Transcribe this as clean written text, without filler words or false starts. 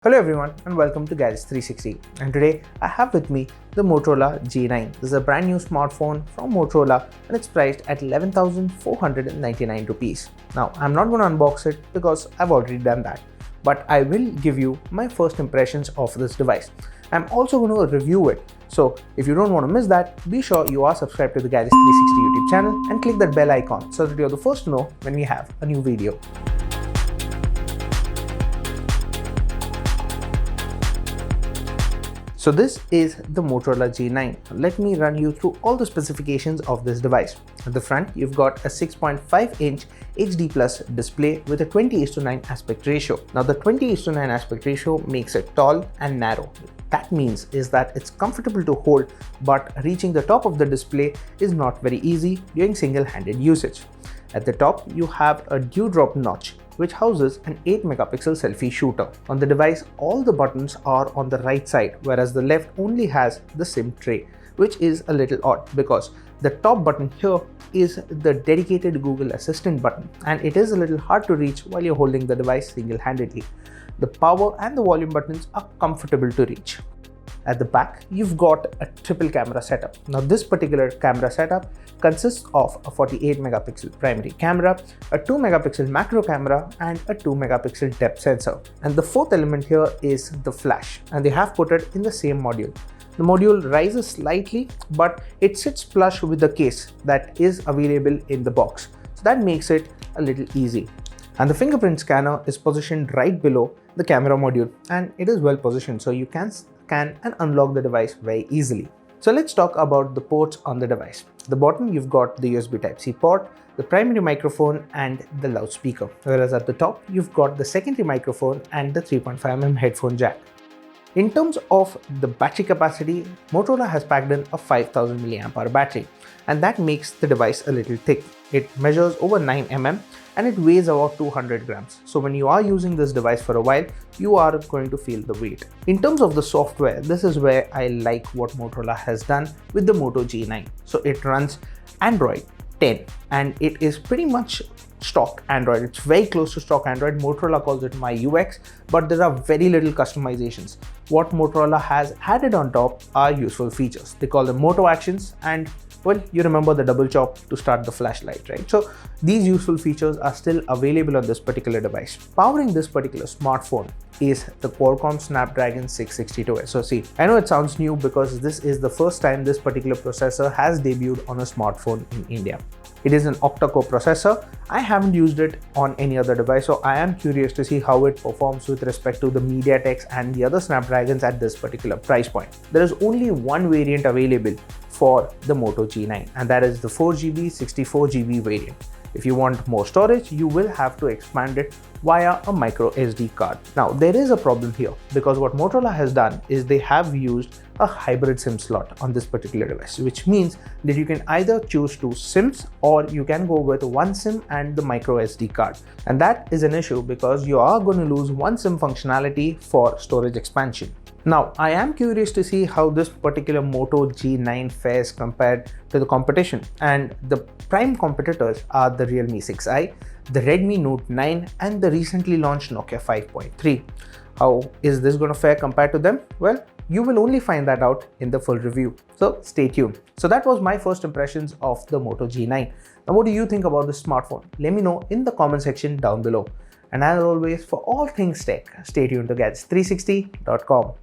Hello everyone and welcome to Gadgets 360, and today I have with me the Motorola G9. This is a brand new smartphone from Motorola and it's priced at 11,499 rupees. Now I'm not going to unbox it because I've already done that, but I will give you my first impressions of this device. I'm also going to review it, so if you don't want to miss that, be sure you are subscribed to the Gadgets 360 YouTube channel and click that bell icon so that you're the first to know when we have a new video. So this is the Motorola G9. Let me run you through all the specifications of this device. At the front, you've got a 6.5-inch HD Plus display with a 20:9 aspect ratio. Now the 20:9 aspect ratio makes it tall and narrow. That means is that it's comfortable to hold, but reaching the top of the display is not very easy during single-handed usage. At the top, you have a dewdrop notch, which houses an 8-megapixel selfie shooter. On the device, all the buttons are on the right side, whereas the left only has the SIM tray, which is a little odd because the top button here is the dedicated Google Assistant button, and it is a little hard to reach while you're holding the device single-handedly. The power and the volume buttons are comfortable to reach. At the back, you've got a triple camera setup. Now this particular camera setup consists of a 48-megapixel primary camera, a 2-megapixel macro camera, and a 2-megapixel depth sensor. And the fourth element here is the flash, and they have put it in the same module. The module rises slightly, but it sits flush with the case that is available in the box. So that makes it a little easy. And the fingerprint scanner is positioned right below the camera module, and it is well positioned so you can scan and unlock the device very easily. So let's talk about the ports on the device. At the bottom, you've got the USB Type-C port, the primary microphone, and the loudspeaker. Whereas at the top, you've got the secondary microphone and the 3.5mm headphone jack. In terms of the battery capacity, Motorola has packed in a 5000 mAh battery, and that makes the device a little thick. It measures over 9mm and it weighs about 200 grams. So when you are using this device for a while, you are going to feel the weight. In terms of the software, this is where I like what Motorola has done with the Moto G9. So it runs Android 10 and it is pretty much stock Android. It's very close to stock Android. Motorola calls it My UX, but there are very little customizations. What Motorola has added on top are useful features. They call them Moto Actions, and well, you remember the double chop to start the flashlight, right? So these useful features are still available on this particular device. Powering this particular smartphone is the Qualcomm Snapdragon 662 SoC. I know it sounds new because this is the first time this particular processor has debuted on a smartphone in India. It is an octa-core processor. I haven't used it on any other device, so I am curious to see how it performs with respect to the MediaTeks and the other Snapdragons at this particular price point. There is only one variant available for the Moto G9, and that is the 4GB 64GB variant. If you want more storage, you will have to expand it via a micro SD card. Now there is a problem here because what Motorola has done is they have used a hybrid SIM slot on this particular device, which means that you can either choose two SIMs or you can go with one SIM and the micro SD card. And that is an issue because you are going to lose one SIM functionality for storage expansion. Now, I am curious to see how this particular Moto G9 fares compared to the competition, and the prime competitors are the Realme 6i, the Redmi Note 9, and the recently launched Nokia 5.3. How is this going to fare compared to them? Well, you will only find that out in the full review, so stay tuned. So that was my first impressions of the Moto G9. Now what do you think about this smartphone? Let me know in the comment section down below. And as always, for all things tech, stay tuned to Gadgets360.com.